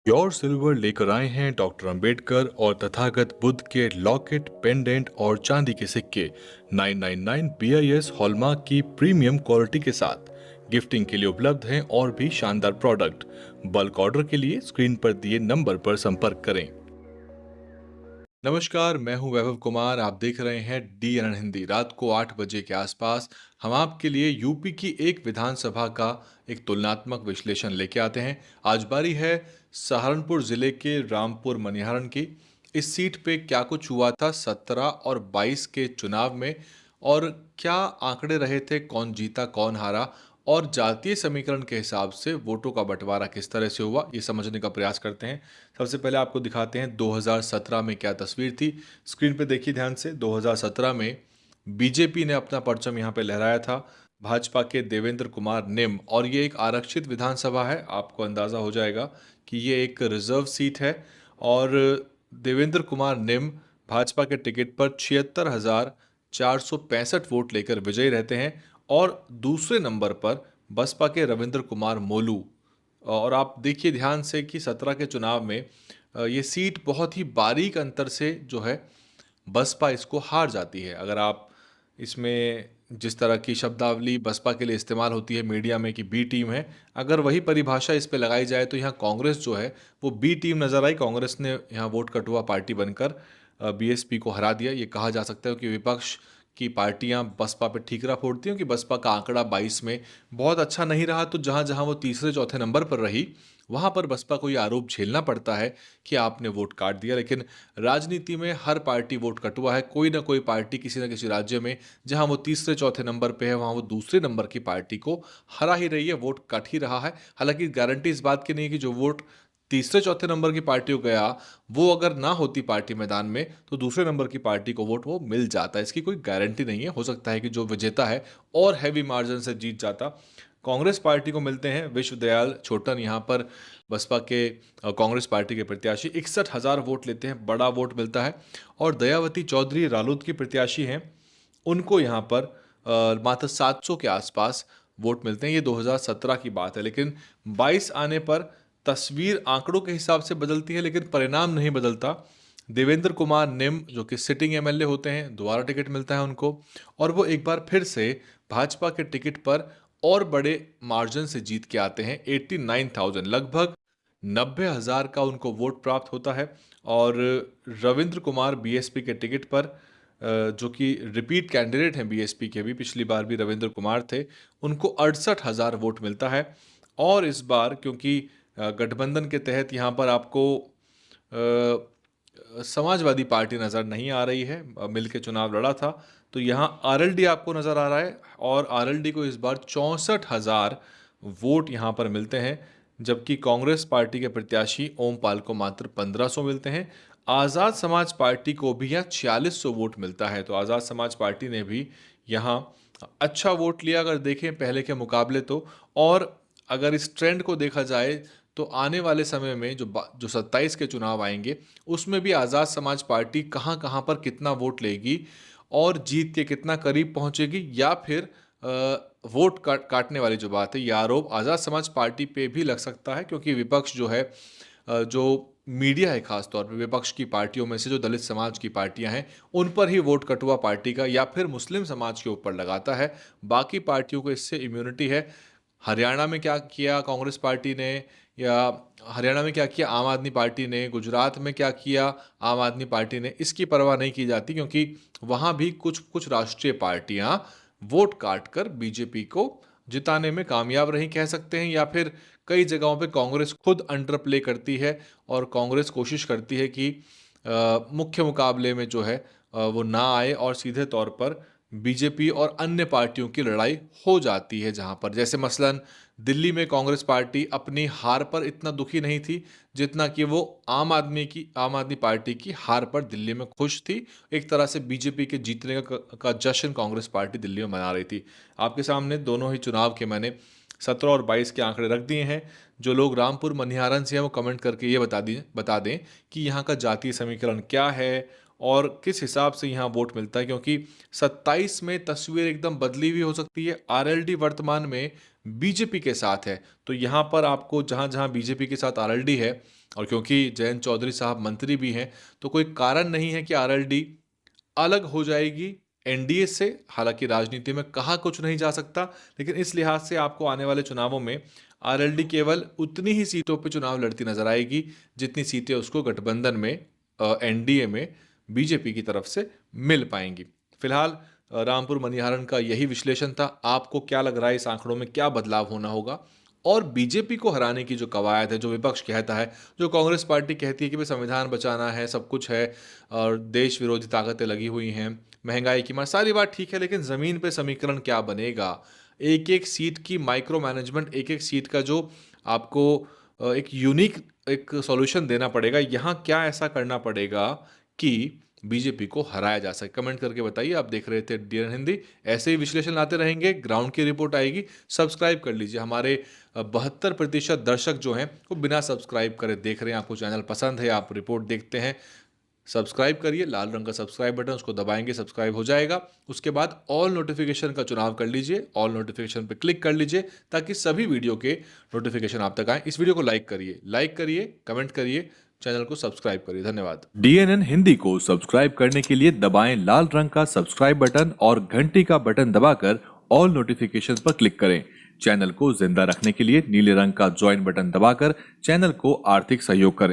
Pure silver लेकर आए हैं डॉक्टर अंबेडकर और तथागत बुद्ध के लॉकेट, पेंडेंट और चांदी के सिक्के 999 BIS हॉलमार्क की प्रीमियम क्वालिटी के साथ। गिफ्टिंग के लिए उपलब्ध हैं और भी शानदार प्रोडक्ट। बल्क ऑर्डर के लिए स्क्रीन पर दिए नंबर पर संपर्क करें। नमस्कार, मैं हूं वैभव कुमार। आप देख रहे हैं DNN हिंदी। रात को 8 बजे के आसपास हम आपके लिए यूपी की एक विधानसभा का एक तुलनात्मक विश्लेषण लेके आते हैं। आज बारी है सहारनपुर जिले के रामपुर मनिहारन की। इस सीट पे क्या कुछ हुआ था 17 और 22 के चुनाव में, और क्या आंकड़े रहे थे, कौन जीता कौन हारा, और जातीय समीकरण के हिसाब से वोटों का बंटवारा किस तरह से हुआ, ये समझने का प्रयास करते हैं। सबसे पहले आपको दिखाते हैं 2017 में क्या तस्वीर थी। स्क्रीन पे देखिए ध्यान से। 2017 में बीजेपी ने अपना परचम यहाँ पे लहराया था। भाजपा के देवेंद्र कुमार निम, और ये एक आरक्षित विधानसभा है, आपको अंदाजा हो जाएगा कि ये एक रिजर्व सीट है। और देवेंद्र कुमार निम भाजपा के टिकट पर 76,465 वोट लेकर विजयी रहते हैं। और दूसरे नंबर पर बसपा के रविंद्र कुमार मोलू। और आप देखिए ध्यान से कि 17 के चुनाव में ये सीट बहुत ही बारीक अंतर से जो है बसपा इसको हार जाती है। अगर आप इसमें जिस तरह की शब्दावली बसपा के लिए इस्तेमाल होती है मीडिया में कि बी टीम है, अगर वही परिभाषा इस पे लगाई जाए तो यहाँ कांग्रेस जो है वो बी टीम नजर आई। कांग्रेस ने यहाँ वोट कटुआ पार्टी बनकर बीएसपी को हरा दिया। ये कहा जा सकता है कि विपक्ष की पार्टियां बसपा पे ठीकरा फोड़ती हैं कि बसपा का आंकड़ा 22 में बहुत अच्छा नहीं रहा, तो जहां जहां वो तीसरे चौथे नंबर पर रही वहां पर बसपा को ये आरोप झेलना पड़ता है कि आपने वोट काट दिया। लेकिन राजनीति में हर पार्टी वोट कटुआ है। कोई ना कोई पार्टी किसी न किसी राज्य में जहां वो तीसरे चौथे नंबर पे है वहां वो दूसरे नंबर की पार्टी को हरा ही रही है, वोट कट ही रहा है। हालांकि गारंटी इस बात की नहीं है कि जो वोट तीसरे चौथे नंबर की पार्टी को गया वो अगर ना होती पार्टी मैदान में तो दूसरे नंबर की पार्टी को वोट वो मिल जाता है। इसकी कोई गारंटी नहीं है। हो सकता है कि जो विजेता है और हैवी मार्जिन से जीत जाता। कांग्रेस पार्टी को मिलते हैं विश्वदयाल छोटन यहाँ पर। बसपा के कांग्रेस पार्टी के प्रत्याशी 61,000 वोट लेते हैं, बड़ा वोट मिलता है। और दयावती चौधरी रालोद की प्रत्याशी हैं, उनको यहाँ पर मात्र 700 के आसपास वोट मिलते हैं। ये 2017 की बात है। लेकिन 22 आने पर तस्वीर आंकड़ों के हिसाब से बदलती है लेकिन परिणाम नहीं बदलता। देवेंद्र कुमार निम जो कि सिटिंग एमएलए होते हैं, दोबारा टिकट मिलता है उनको, और वो एक बार फिर से भाजपा के टिकट पर और बड़े मार्जिन से जीत के आते हैं। 89,000, लगभग 90,000 का उनको वोट प्राप्त होता है। और रविंद्र कुमार बीएसपी के टिकट पर जो कि रिपीट कैंडिडेट हैं बीएसपी के भी, पिछली बार भी रविंद्र कुमार थे, उनको 68,000 वोट मिलता है। और इस बार क्योंकि गठबंधन के तहत यहाँ पर आपको समाजवादी पार्टी नज़र नहीं आ रही है, मिल के चुनाव लड़ा था, तो यहाँ आरएलडी आपको नज़र आ रहा है। और आरएलडी को इस बार 64,000 वोट यहाँ पर मिलते हैं, जबकि कांग्रेस पार्टी के प्रत्याशी ओमपाल को मात्र 1,500 मिलते हैं। आज़ाद समाज पार्टी को भी यहाँ 4,600 वोट मिलता है। तो आज़ाद समाज पार्टी ने भी यहाँ अच्छा वोट लिया अगर देखें पहले के मुकाबले तो। और अगर इस ट्रेंड को देखा जाए तो आने वाले समय में जो 27 के चुनाव आएंगे उसमें भी आज़ाद समाज पार्टी कहाँ कहाँ पर कितना वोट लेगी और जीत के कितना करीब पहुंचेगी, या फिर वोट काटने वाली जो बात है, ये आरोप आज़ाद समाज पार्टी पे भी लग सकता है। क्योंकि विपक्ष जो है, जो मीडिया है खास तौर पे विपक्ष की पार्टियों में से जो दलित समाज की पार्टियां हैं उन पर ही वोट कटुआ पार्टी का या फिर मुस्लिम समाज के ऊपर लगाता है। बाकी पार्टियों को इससे इम्यूनिटी है। हरियाणा में क्या किया कांग्रेस पार्टी ने, या हरियाणा में क्या किया आम आदमी पार्टी ने, गुजरात में क्या किया आम आदमी पार्टी ने, इसकी परवाह नहीं की जाती। क्योंकि वहाँ भी कुछ कुछ राष्ट्रीय पार्टियां वोट काट कर बीजेपी को जिताने में कामयाब रही कह सकते हैं। या फिर कई जगहों पे कांग्रेस खुद अंडर प्ले करती है और कांग्रेस कोशिश करती है कि मुख्य मुकाबले में जो है वो ना आए और सीधे तौर पर बीजेपी और अन्य पार्टियों की लड़ाई हो जाती है। जहां पर जैसे मसलन दिल्ली में कांग्रेस पार्टी अपनी हार पर इतना दुखी नहीं थी जितना कि वो आम आदमी पार्टी की हार पर दिल्ली में खुश थी। एक तरह से बीजेपी के जीतने का जश्न कांग्रेस पार्टी दिल्ली में मना रही थी। आपके सामने दोनों ही चुनाव के मैंने 17 और 22 के आंकड़े रख दिए हैं। जो लोग रामपुर मनिहारन से हैं वो कमेंट करके ये बता दें कि यहाँ का जातीय समीकरण क्या है और किस हिसाब से यहाँ वोट मिलता है। क्योंकि 27 में तस्वीर एकदम बदली हुई हो सकती है। आरएलडी वर्तमान में बीजेपी के साथ है, तो यहाँ पर आपको जहाँ जहाँ बीजेपी के साथ आरएलडी है और क्योंकि जयंत चौधरी साहब मंत्री भी हैं, तो कोई कारण नहीं है कि आरएलडी अलग हो जाएगी एनडीए से। हालांकि राजनीति में कहा कुछ नहीं जा सकता, लेकिन इस लिहाज से आपको आने वाले चुनावों में आरएलडी केवल उतनी ही सीटों पर चुनाव लड़ती नजर आएगी जितनी सीटें उसको गठबंधन में, एनडीए में बीजेपी की तरफ से मिल पाएंगी। फिलहाल रामपुर मनिहारन का यही विश्लेषण था। आपको क्या लग रहा है, इस आंकड़ों में क्या बदलाव होना होगा? और बीजेपी को हराने की जो कवायद है, जो विपक्ष कहता है, जो कांग्रेस पार्टी कहती है कि भाई संविधान बचाना है, सब कुछ है और देश विरोधी ताकतें लगी हुई हैं, महंगाई की मार, सारी बात ठीक है, लेकिन ज़मीन पे समीकरण क्या बनेगा? एक एक सीट की माइक्रो मैनेजमेंट, एक एक सीट का जो आपको एक यूनिक एक सॉल्यूशन देना पड़ेगा, यहाँ क्या ऐसा करना पड़ेगा कि बीजेपी को हराया जा सके? कमेंट करके बताइए। आप देख रहे थे डीएन हिंदी। ऐसे ही विश्लेषण लाते रहेंगे, ग्राउंड की रिपोर्ट आएगी। सब्सक्राइब कर लीजिए। हमारे 72% दर्शक जो हैं वो बिना सब्सक्राइब करे देख रहे हैं। आपको चैनल पसंद है, आप रिपोर्ट देखते हैं, सब्सक्राइब करिए। लाल रंग का सब्सक्राइब बटन, उसको दबाएंगे, सब्सक्राइब हो जाएगा। उसके बाद ऑल नोटिफिकेशन का चुनाव कर लीजिए, ऑल नोटिफिकेशन पर क्लिक कर लीजिए ताकि सभी वीडियो के नोटिफिकेशन आप तक आए। इस वीडियो को लाइक करिए, कमेंट करिए, चैनल को सब्सक्राइब करिए। धन्यवाद। डीएनएन हिंदी को सब्सक्राइब करने के लिए दबाएं लाल रंग का सब्सक्राइब बटन और घंटी का बटन दबाकर ऑल नोटिफिकेशन पर क्लिक करें। चैनल को जिंदा रखने के लिए नीले रंग का ज्वाइन बटन दबाकर चैनल को आर्थिक सहयोग करें।